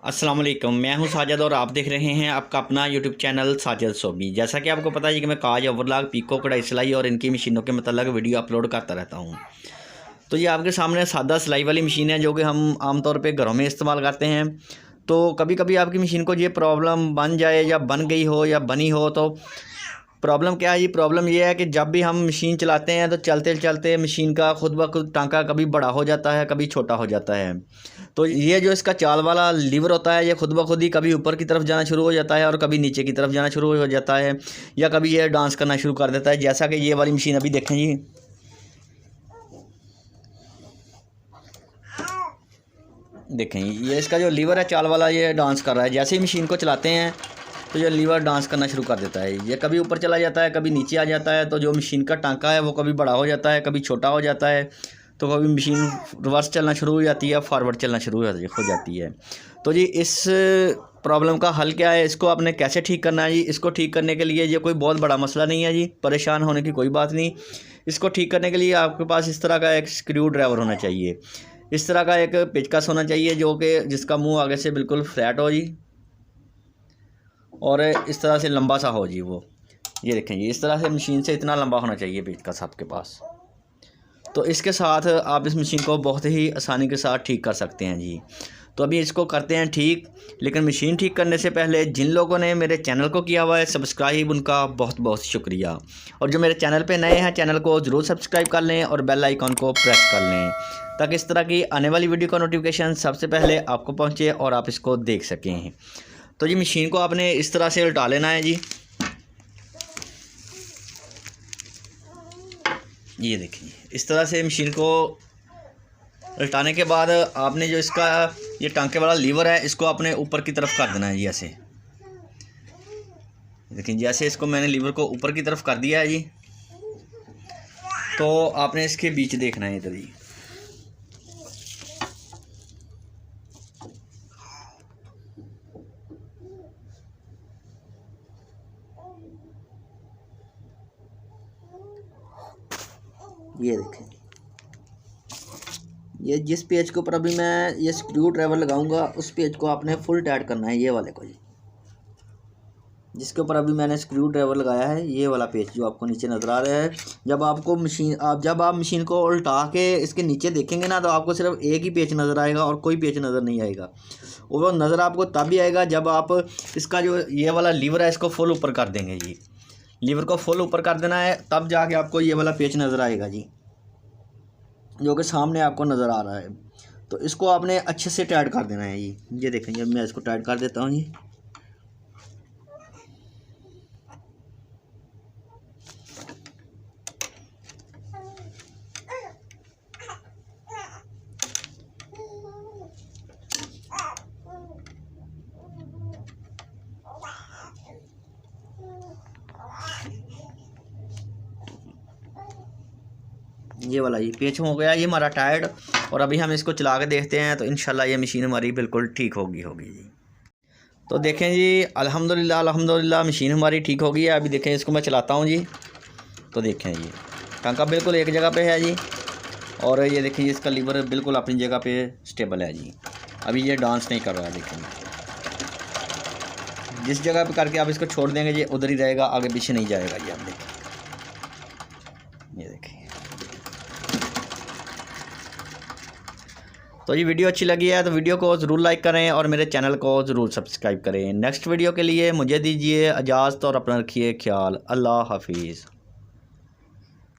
अस्सलाम वालेकुम, मैं हूं साजिद और आप देख रहे हैं आपका अपना यूट्यूब चैनल साजिद सोबी। जैसा कि आपको पता है कि मैं काज, ओवरलॉक, पीको, कढ़ाई सिलाई और इनकी मशीनों के मतलब वीडियो अपलोड करता रहता हूं। तो ये आपके सामने सादा सिलाई वाली मशीन है जो कि हम आमतौर पे घरों में इस्तेमाल करते हैं। तो कभी कभी आपकी मशीन को ये प्रॉब्लम बन जाए या बन गई हो या बनी हो तो प्रॉब्लम क्या है जी। प्रॉब्लम ये है कि जब भी हम मशीन चलाते हैं तो चलते चलते मशीन का खुद ब खुद टांका कभी बड़ा हो जाता है, कभी छोटा हो जाता है। तो ये जो इसका चाल वाला लीवर होता है ये खुद ब खुद ही कभी ऊपर की तरफ जाना शुरू हो जाता है और कभी नीचे की तरफ जाना शुरू हो जाता है, या कभी ये डांस करना शुरू कर देता है। जैसा कि ये वाली मशीन अभी देखें जी, देखें ये इसका जो लीवर है चाल वाला ये डांस कर रहा है। जैसे ही मशीन को चलाते हैं तो ये लीवर डांस करना शुरू कर देता है। ये कभी ऊपर चला जाता है, कभी नीचे आ जाता है। तो जो मशीन का टांका है वो कभी बड़ा हो जाता है, कभी छोटा हो जाता है। तो कभी मशीन रिवर्स चलना शुरू हो जाती है, फॉरवर्ड चलना शुरू हो जाती है। तो जी इस प्रॉब्लम का हल क्या है, इसको आपने कैसे ठीक करना है जी। इसको ठीक करने के लिए ये कोई बहुत बड़ा मसला नहीं है जी, परेशान होने की कोई बात नहीं। इसको ठीक करने के लिए आपके पास इस तरह का एक स्क्रू ड्राइवर होना चाहिए, इस तरह का एक पेचकस होना चाहिए जो कि जिसका मुंह आगे से बिल्कुल फ्लैट हो जी और इस तरह से लंबा सा हो जी। वो ये देखें जी, इस तरह से मशीन से इतना लंबा होना चाहिए पेचकस आपके पास। तो इसके साथ आप इस मशीन को बहुत ही आसानी के साथ ठीक कर सकते हैं जी। तो अभी इसको करते हैं ठीक। लेकिन मशीन ठीक करने से पहले जिन लोगों ने मेरे चैनल को किया हुआ है सब्सक्राइब, उनका बहुत बहुत शुक्रिया। और जो मेरे चैनल पे नए हैं चैनल को ज़रूर सब्सक्राइब कर लें और बेल आइकॉन को प्रेस कर लें ताकि इस तरह की आने वाली वीडियो का नोटिफिकेशन सबसे पहले आपको पहुँचे और आप इसको देख सकें। तो जी मशीन को आपने इस तरह से उल्टा लेना है जी। ये देखिए इस तरह से मशीन को उल्टाने के बाद आपने जो इसका ये टांके वाला लीवर है इसको आपने ऊपर की तरफ कर देना है जी। ऐसे देखिए जैसे इसको मैंने लीवर को ऊपर की तरफ कर दिया है जी। तो आपने इसके बीच देखना है इधर जी। ये देखें ये जिस पेज के ऊपर अभी मैं ये स्क्रू ड्राइवर लगाऊंगा उस पेज को आपने फुल टाइट करना है, ये वाले को जी। जिसके ऊपर अभी मैंने स्क्रू ड्राइवर लगाया है ये वाला पेज जो आपको नीचे नज़र आ रहा है। जब आप मशीन को उल्टा के इसके नीचे देखेंगे ना तो आपको सिर्फ एक ही पेज नज़र आएगा और कोई पेज नज़र नहीं आएगा। वो नज़र आपको तब भी आएगा जब आप इसका जो ये वाला लीवर है इसको फुल ऊपर कर देंगे जी। लीवर को फुल ऊपर कर देना है तब जाके आपको ये वाला पेज नज़र आएगा जी, जो कि सामने आपको नज़र आ रहा है। तो इसको आपने अच्छे से टाइट कर देना है जी। ये देखें जब मैं इसको टाइट कर देता हूँ जी। ये वाला ये पेच हो गया ये हमारा टायर्ड। और अभी हम इसको चला के देखते हैं तो इंशाल्लाह ये मशीन हमारी बिल्कुल ठीक होगी जी। तो देखें जी अल्हम्दुलिल्लाह अल्हम्दुलिल्लाह मशीन हमारी ठीक हो गई है। अभी देखें इसको मैं चलाता हूँ जी। तो देखें ये टांका बिल्कुल एक जगह पे है जी और ये देखिए इसका लीवर बिल्कुल अपनी जगह पे स्टेबल है जी। अभी ये डांस नहीं कर रहा है। देखें जिस जगह पे करके आप इसको छोड़ देंगे ये उधर ही रहेगा, आगे पीछे नहीं जाएगा जी। आप देखें ये देखिए। तो ये वीडियो अच्छी लगी है तो वीडियो को ज़रूर लाइक करें और मेरे चैनल को ज़रूर सब्सक्राइब करें। नेक्स्ट वीडियो के लिए मुझे दीजिए इजाज़त और अपना रखिए ख्याल। अल्लाह हाफिज़।